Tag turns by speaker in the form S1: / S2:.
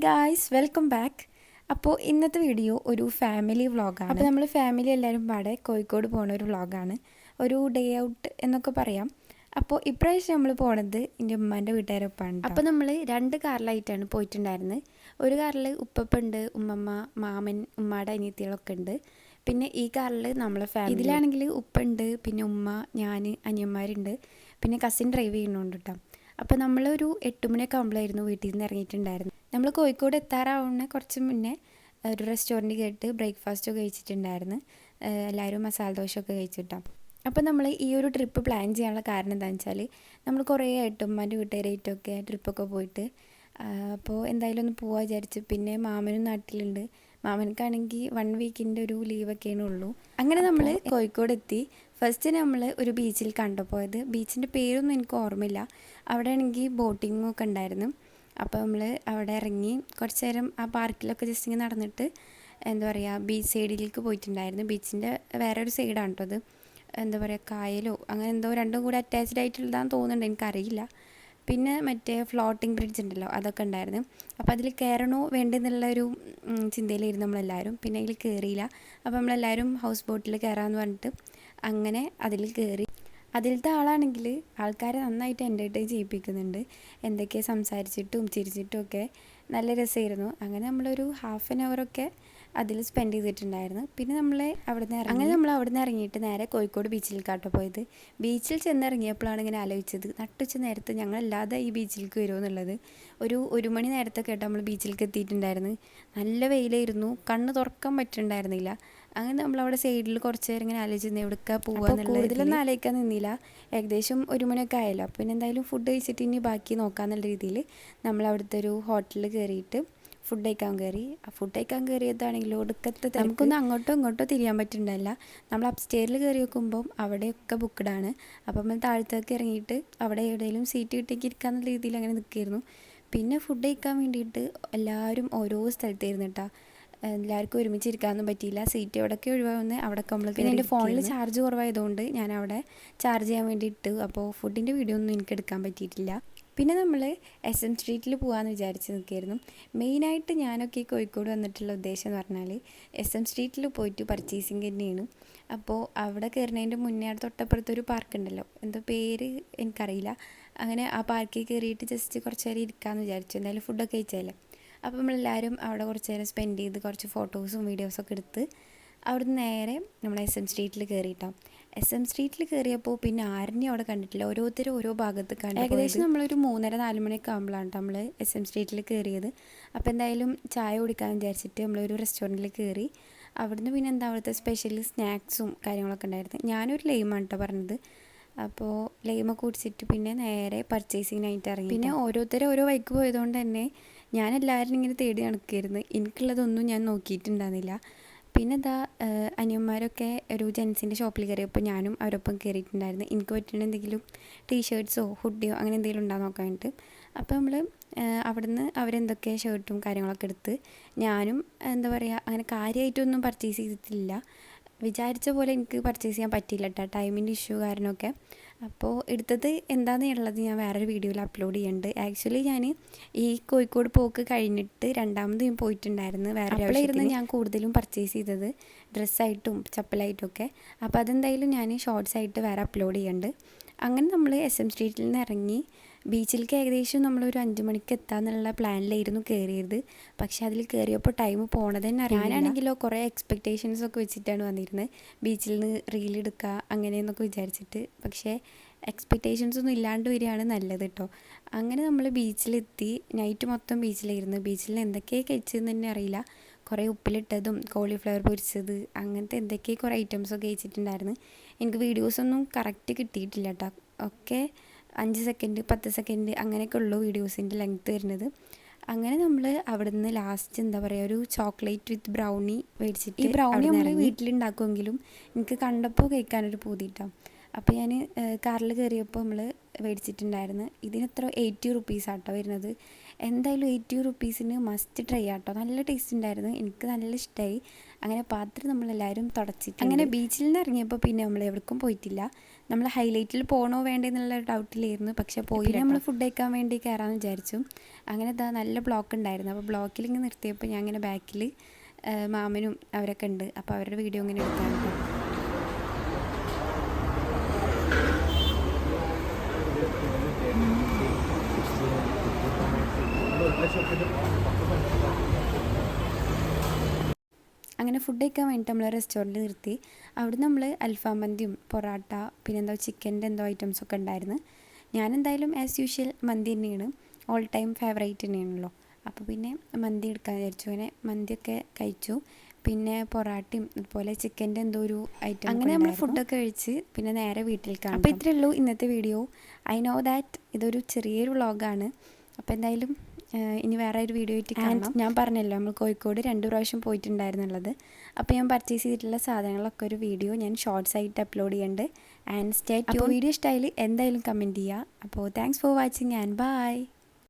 S1: Guys, welcome back. അപ്പോൾ ഇന്നത്തെ video ഒരു ഫാമിലി വ്ളോഗാണ്. അപ്പോൾ നമ്മൾ ഫാമിലി എല്ലാവരും പാടെ കോഴിക്കോട് പോകുന്ന ഒരു വ്ളോഗാണ്, ഒരു ഡേ ഔട്ട് എന്നൊക്കെ പറയാം. അപ്പോൾ ഇപ്രാവശ്യം നമ്മൾ പോണത് എൻ്റെ ഉമ്മാൻ്റെ വീട്ടുകാരൊപ്പമാണ്. അപ്പോൾ നമ്മൾ 2 കാറിലായിട്ടാണ് പോയിട്ടുണ്ടായിരുന്നത്. ഒരു കാറിൽ ഉപ്പപ്പുണ്ട്, ഉമ്മമ്മ, മാമൻ, ഉമ്മയുടെ അനിയത്തികളൊക്കെ ഉണ്ട്. പിന്നെ ഈ കാറിൽ നമ്മളെ ഫാമിലി. ഇതിലാണെങ്കിൽ ഉപ്പുണ്ട്, പിന്നെ ഉമ്മ, ഞാൻ, അനിയന്മാരുണ്ട്, പിന്നെ കസിൻ ഡ്രൈവ് ചെയ്യുന്നുണ്ട് കേട്ടോ. അപ്പോൾ നമ്മളൊരു 8 മണിയൊക്കെ ആകുമ്പോഴായിരുന്നു വീട്ടിൽ നിന്ന് ഇറങ്ങിയിട്ടുണ്ടായിരുന്നു. നമ്മൾ കോഴിക്കോട് എത്താറാവുന്ന കുറച്ച് മുന്നേ ഒരു റെസ്റ്റോറൻറ്റ് കേട്ട് ബ്രേക്ക്ഫാസ്റ്റ് കഴിച്ചിട്ടുണ്ടായിരുന്നു. എല്ലാവരും മസാല ദോശയൊക്കെ കഴിച്ചിട്ടാണ്. അപ്പോൾ നമ്മൾ ഈ ഒരു ട്രിപ്പ് പ്ലാൻ ചെയ്യാനുള്ള കാരണം എന്താണെന്ന് വെച്ചാൽ നമ്മൾ കുറേ ആയിട്ട് ഉമ്മാൻ്റെ വീട്ടുകാരായിട്ടൊക്കെ ട്രിപ്പൊക്കെ പോയിട്ട് അപ്പോൾ എന്തായാലും ഒന്ന് പോകാൻ വിചാരിച്ചു. പിന്നെ മാമനും നാട്ടിലുണ്ട്, മാമനക്കാണെങ്കിൽ 1 വീക്കിൻ്റെ ഒരു ലീവൊക്കെയാണ് ഉള്ളൂ. അങ്ങനെ നമ്മൾ കോഴിക്കോട് എത്തി. ഫസ്റ്റ് നമ്മൾ ഒരു ബീച്ചിൽ കണ്ടുപോയത്. ബീച്ചിൻ്റെ പേരൊന്നും എനിക്ക് ഓർമ്മയില്ല. അവിടെ ആണെങ്കിൽ ബോട്ടിങ്ങൊക്കെ ഉണ്ടായിരുന്നു. അപ്പോൾ നമ്മൾ അവിടെ ഇറങ്ങി കുറച്ച് നേരം ആ പാർക്കിലൊക്കെ ജസ്റ്റ് ഇങ്ങനെ നടന്നിട്ട് എന്താ പറയുക ബീച്ച് സൈഡിലേക്ക് പോയിട്ടുണ്ടായിരുന്നു. ബീച്ചിൻ്റെ വേറെ ഒരു സൈഡാണ് കേട്ടോ അത്. എന്താ പറയുക കായലോ അങ്ങനെ എന്തോ രണ്ടും കൂടി അറ്റാച്ച്ഡ് ആയിട്ടുള്ളതാണെന്ന് തോന്നുന്നുണ്ട്, എനിക്കറിയില്ല. പിന്നെ മറ്റേ ഫ്ലോട്ടിംഗ് ബ്രിഡ്ജ് ഉണ്ടല്ലോ, അതൊക്കെ ഉണ്ടായിരുന്നു. അപ്പോൾ അതിൽ കയറണോ വേണ്ടെന്നുള്ളൊരു ചിന്തയിലായിരുന്നു നമ്മളെല്ലാവരും. പിന്നെ അതിൽ കയറിയില്ല. അപ്പോൾ നമ്മളെല്ലാവരും ഹൗസ് ബോട്ടിൽ കയറാമെന്ന് പറഞ്ഞിട്ട് അങ്ങനെ അതിൽ കയറി. അതിലത്തെ ആളാണെങ്കിൽ ആൾക്കാരെ നന്നായിട്ട് എൻ്റർടൈൻ ചെയ്യിപ്പിക്കുന്നുണ്ട്. എന്തൊക്കെ സംസാരിച്ചിട്ടും ചിരിച്ചിട്ടും ഒക്കെ നല്ല രസമായിരുന്നു. അങ്ങനെ നമ്മളൊരു ഹാഫ് ആൻ അവറൊക്കെ അതിൽ സ്പെൻഡ് ചെയ്തിട്ടുണ്ടായിരുന്നു. പിന്നെ നമ്മൾ അവിടെ നിന്ന് ഇറങ്ങിയിട്ട് നേരെ കോഴിക്കോട് ബീച്ചിലേക്കാട്ടോ പോയത്. ബീച്ചിൽ ചെന്നിറങ്ങിയപ്പോഴാണ് ഇങ്ങനെ ആലോചിച്ചത്, നട്ടുച്ച നേരത്ത് ഞങ്ങളല്ലാതെ ഈ ബീച്ചിലേക്ക് വരുമോ എന്നുള്ളത്. ഒരു 1 മണി നേരത്തൊക്കെ ആയിട്ട് നമ്മൾ ബീച്ചിലേക്ക് എത്തിയിട്ടുണ്ടായിരുന്നു. നല്ല വെയിലായിരുന്നു, കണ്ണ് തുറക്കാൻ പറ്റുന്നുണ്ടായിരുന്നില്ല. അങ്ങനെ നമ്മളവിടെ സൈഡിൽ കുറച്ച് നേരം ഇങ്ങനെ ആലോചിച്ചിരുന്നു എവിടേക്കാണ് പോകുക. കൂടുതലൊന്നും ആലോചിക്കാൻ നിന്നില്ല. ഏകദേശം 1 മണിയൊക്കെ ആയല്ലോ. പിന്നെ എന്തായാലും ഫുഡ് കഴിച്ചിട്ട് ഇനി ബാക്കി നോക്കാമെന്നുള്ള രീതിയിൽ നമ്മൾ അവിടുത്തെ ഒരു ഹോട്ടലിൽ കയറിയിട്ട് ഫുഡ് കഴിക്കാൻ കയറി. ആ ഫുഡ് കഴിക്കാൻ കയറിയതാണെങ്കിലും ഒടുക്കത്തെ നമുക്കൊന്നും അങ്ങോട്ടോ ഇങ്ങോട്ടോ തിരിയാൻ പറ്റുന്നുണ്ടായില്ല. നമ്മൾ അപ്സ്റ്റെയറിൽ കയറി നോക്കുമ്പം അവിടെയൊക്കെ ബുക്ക്ഡാണ്. അപ്പം നമ്മൾ താഴത്തേക്ക് ഇറങ്ങിയിട്ട് അവിടെ എവിടെയെങ്കിലും സീറ്റ് കിട്ടിയേക്ക് ഇരിക്കാമെന്ന രീതിയിൽ അങ്ങനെ നിൽക്കുകയായിരുന്നു. പിന്നെ ഫുഡ് കഴിക്കാൻ വേണ്ടിയിട്ട് എല്ലാവരും ഓരോ സ്ഥലത്തായിരുന്നു കേട്ടോ. എല്ലാവർക്കും ഒരുമിച്ചിരിക്കാനൊന്നും പറ്റിയില്ല. സീറ്റ് എവിടെയൊക്കെ ഒഴിവാകുന്നത് അവിടെയൊക്കെ നമ്മൾ. പിന്നെ എൻ്റെ ഫോണിൽ ചാർജ് കുറവായതുകൊണ്ട് ഞാൻ അവിടെ ചാർജ് ചെയ്യാൻ വേണ്ടിയിട്ട്, അപ്പോൾ ഫുഡിൻ്റെ വീഡിയോ ഒന്നും എനിക്ക് എടുക്കാൻ പറ്റിയിട്ടില്ല. പിന്നെ നമ്മൾ SM സ്ട്രീറ്റിൽ പോകാമെന്ന് വിചാരിച്ച് നിൽക്കുകയായിരുന്നു. മെയിനായിട്ട് ഞാനൊക്കെ ഈ കോഴിക്കോട് വന്നിട്ടുള്ള ഉദ്ദേശം എന്ന് പറഞ്ഞാൽ SM സ്ട്രീറ്റിൽ പോയിട്ട് പർച്ചേസിങ് തന്നെയാണ്. അപ്പോൾ അവിടെ കയറുന്നതിൻ്റെ മുന്നേ അവിടെ തൊട്ടപ്പുറത്തൊരു പാർക്ക് ഉണ്ടല്ലോ, എന്തോ പേര് എനിക്കറിയില്ല. അങ്ങനെ ആ പാർക്കിൽ കയറിയിട്ട് ജസ്റ്റ് കുറച്ച് നേരം ഇരിക്കാമെന്ന് വിചാരിച്ചു. എന്തായാലും ഫുഡൊക്കെ കഴിച്ചതല്ലേ. അപ്പോൾ നമ്മളെല്ലാവരും അവിടെ കുറച്ച് നേരം സ്പെൻഡ് ചെയ്ത് കുറച്ച് ഫോട്ടോസും വീഡിയോസൊക്കെ എടുത്ത് അവിടുന്ന് നേരെ നമ്മൾ SM സ്ട്രീറ്റിൽ കയറിയിട്ടാണ്. SM സ്ട്രീറ്റിൽ കയറിയപ്പോൾ പിന്നെ ആരെയും അവിടെ കണ്ടിട്ടില്ല. ഓരോരുത്തരും ഓരോ ഭാഗത്ത് കണ്ടു. ഏകദേശം നമ്മളൊരു 3:30-4 മണിയൊക്കെ ആകുമ്പോഴാണ് നമ്മൾ SM സ്ട്രീറ്റിൽ കയറിയത്. അപ്പോൾ എന്തായാലും ചായ കുടിക്കാമെന്ന് വിചാരിച്ചിട്ട് നമ്മളൊരു റെസ്റ്റോറൻറ്റിൽ കയറി. അവിടുന്ന് പിന്നെ അവിടുത്തെ സ്പെഷ്യൽ സ്നാക്സും കാര്യങ്ങളൊക്കെ ഉണ്ടായിരുന്നു. ഞാനൊരു ലൈമാണ് കേട്ടോ പറഞ്ഞത്. അപ്പോൾ ലൈമൊക്കെ കുടിച്ചിട്ട് പിന്നെ നേരെ പർച്ചേസിങ്ങിനായിട്ട് ഇറങ്ങി. പിന്നെ ഓരോരുത്തരും ഓരോ വഴിക്ക് പോയതുകൊണ്ട് തന്നെ ഞാൻ എല്ലാവരും ഇങ്ങനെ തേടി നടക്കുകയായിരുന്നു. എനിക്കുള്ളതൊന്നും ഞാൻ നോക്കിയിട്ടുണ്ടായിരുന്നില്ല. പിന്നെ എന്താ അനിയന്മാരൊക്കെ ഒരു ജെൻസിൻ്റെ ഷോപ്പിൽ കയറിയപ്പോൾ ഞാനും അവരൊപ്പം കയറിയിട്ടുണ്ടായിരുന്നു. എനിക്ക് പറ്റുന്ന എന്തെങ്കിലും ടീഷർട്ട്സോ ഹുഡിയോ അങ്ങനെ എന്തെങ്കിലും ഉണ്ടാകാൻ നോക്കാനായിട്ട്. അപ്പോൾ നമ്മൾ അവിടുന്ന് അവരെന്തൊക്കെ ഷർട്ടും കാര്യങ്ങളൊക്കെ എടുത്ത് ഞാനും എന്താ പറയുക അങ്ങനെ കാര്യമായിട്ടൊന്നും പർച്ചേസ് ചെയ്തിട്ടില്ല. വിചാരിച്ച പോലെ എനിക്ക് പർച്ചേസ് ചെയ്യാൻ പറ്റിയില്ല കേട്ടോ, ടൈമിൻ്റെ ഇഷ്യൂ കാരണമൊക്കെ. അപ്പോൾ എടുത്തത് എന്താണെന്നുള്ളത് ഞാൻ വേറൊരു വീഡിയോയിൽ അപ്ലോഡ് ചെയ്യുന്നുണ്ട്. ആക്ച്വലി ഞാൻ ഈ കോഴിക്കോട് പോക്ക് കഴിഞ്ഞിട്ട് 2ാമത് ഞാൻ പോയിട്ടുണ്ടായിരുന്നു. വേറെ അപ്പോഴായിരുന്നു ഞാൻ കൂടുതലും പർച്ചേസ് ചെയ്തത്, ഡ്രസ്സായിട്ടും ചപ്പലായിട്ടുമൊക്കെ. അപ്പോൾ അതെന്തായാലും ഞാൻ ഷോർട്സ് ആയിട്ട് വേറെ അപ്ലോഡ് ചെയ്യുന്നുണ്ട്. അങ്ങനെ നമ്മൾ SM സ്ട്രീറ്റിൽ നിന്ന് ഇറങ്ങി ബീച്ചിലേക്ക് ഏകദേശം നമ്മളൊരു 5 മണിക്ക് എത്താമെന്നുള്ള പ്ലാനിലായിരുന്നു കയറിയത്. പക്ഷേ അതിൽ കയറിയപ്പോൾ ടൈം പോണത് തന്നെ അറിയാം. ഞാനാണെങ്കിലോ കുറേ എക്സ്പെക്റ്റേഷൻസൊക്കെ വെച്ചിട്ടാണ് വന്നിരുന്നത്, ബീച്ചിൽ നിന്ന് റീലെടുക്കുക അങ്ങനെയെന്നൊക്കെ വിചാരിച്ചിട്ട്. പക്ഷേ എക്സ്പെക്റ്റേഷൻസൊന്നും ഇല്ലാണ്ട് വരികയാണ് നല്ലത് കേട്ടോ. അങ്ങനെ നമ്മൾ ബീച്ചിലെത്തി. നൈറ്റ് മൊത്തം ബീച്ചിലായിരുന്നു. ബീച്ചിൽ നിന്ന് എന്തൊക്കെയാണ് കഴിച്ചതെന്ന് തന്നെ അറിയില്ല. കുറേ ഉപ്പിലിട്ടതും കോളിഫ്ലവർ പൊരിച്ചത് അങ്ങനത്തെ എന്തൊക്കെ കുറേ ഐറ്റംസൊക്കെ കഴിച്ചിട്ടുണ്ടായിരുന്നു. എനിക്ക് വീഡിയോസൊന്നും കറക്റ്റ് കിട്ടിയിട്ടില്ല കേട്ടോ. ഒക്കെ 5 സെക്കൻഡ് 10 സെക്കൻഡ് അങ്ങനെയൊക്കെ ഉള്ളൂ വീഡിയോസിൻ്റെ ലെങ്ത്ത് വരുന്നത്. അങ്ങനെ നമ്മൾ അവിടെ നിന്ന് ലാസ്റ്റ് എന്താ പറയുക ഒരു ചോക്ലേറ്റ് വിത്ത് ബ്രൗണി മേടിച്ചിട്ട്, ഈ ബ്രൗണി നമ്മൾ വീട്ടിലുണ്ടാക്കുമെങ്കിലും എനിക്ക് കണ്ടപ്പോൾ കഴിക്കാനൊരു പൂതിയിട്ടാണ്. അപ്പോൾ ഞാൻ കാറിൽ കയറിയപ്പോൾ നമ്മൾ മേടിച്ചിട്ടുണ്ടായിരുന്നു. ഇതിനെത്ര 80 റുപ്പീസാട്ടോ വരുന്നത്. എന്തായാലും 80 റുപ്പീസിന് മസ്റ്റ് ട്രൈ ആട്ടോ. നല്ല ടേസ്റ്റ് ഉണ്ടായിരുന്നു, എനിക്ക് നല്ല ഇഷ്ടമായി. അങ്ങനെ പാത്രം നമ്മളെല്ലാവരും തുടച്ചിട്ട് അങ്ങനെ ബീച്ചിൽ നിന്ന് ഇറങ്ങിയപ്പോൾ പിന്നെ നമ്മൾ എവിടേക്കും പോയിട്ടില്ല. നമ്മൾ ഹൈലൈറ്റിൽ പോകണോ വേണ്ടേ എന്നുള്ള ഡൗട്ടിലായിരുന്നു. പക്ഷേ പോയി നമ്മൾ ഫുഡ് കഴിക്കാൻ വേണ്ടി കയറാമെന്ന് വിചാരിച്ചു. അങ്ങനെ നല്ല ബ്ലോക്ക് ഉണ്ടായിരുന്നു. അപ്പോൾ ബ്ലോക്കിൽ ഇങ്ങനെ നിർത്തിയപ്പോൾ ഞാൻ ഇങ്ങനെ ബാക്കിൽ മാമനും അവരൊക്കെ ഉണ്ട്. അപ്പോൾ അവരുടെ വീഡിയോ ഇങ്ങനെ എടുക്കാറുണ്ട്. അങ്ങനെ ഫുഡ് കഴിക്കാൻ വേണ്ടിയിട്ട് നമ്മൾ റെസ്റ്റോറൻറ്റിൽ നിർത്തി. അവിടെ നമ്മൾ അൽഫാം മന്തിയും പൊറാട്ട പിന്നെ എന്തോ ചിക്കൻ്റെ എന്തോ ഐറ്റംസൊക്കെ ഉണ്ടായിരുന്നു. ഞാൻ എന്തായാലും ആസ് യൂഷ്വൽ മന്തി തന്നെയാണ്, ഓൾ ടൈം ഫേവറേറ്റ് തന്നെയാണല്ലോ. അപ്പോൾ പിന്നെ മന്തി എടുക്കാൻ വിചാരിച്ചു. അങ്ങനെ മന്തിയൊക്കെ കഴിച്ചു. പിന്നെ പൊറാട്ടയും അതുപോലെ ചിക്കൻ്റെ എന്തോ ഒരു ഐറ്റം. അങ്ങനെ നമ്മൾ ഫുഡൊക്കെ കഴിച്ച് പിന്നെ നേരെ വീട്ടിൽ കാണാം. അപ്പോൾ ഇത്രയേ ഉള്ളൂ ഇന്നത്തെ വീഡിയോ. ഐ നോ ദാറ്റ് ഇതൊരു ചെറിയൊരു വ്ളോഗാണ്. അപ്പോൾ എന്തായാലും ഇനി വേറെ ഒരു വീഡിയോ ആയിട്ട് കാണാം. ഞാൻ പറഞ്ഞല്ലോ നമ്മൾ കോഴിക്കോട് 2 പ്രാവശ്യം പോയിട്ടുണ്ടായിരുന്നുള്ളത്. അപ്പോൾ ഞാൻ പർച്ചേസ് ചെയ്തിട്ടുള്ള സാധനങ്ങളൊക്കെ ഒരു വീഡിയോ ഞാൻ ഷോർട്സ് ആയിട്ട് അപ്ലോഡ് ചെയ്യുന്നുണ്ട്. And stay tune. വീഡിയോ ഇഷ്ടമായാൽ എന്തായാലും കമൻറ്റ് ചെയ്യുക. അപ്പോൾ thanks for watching and by.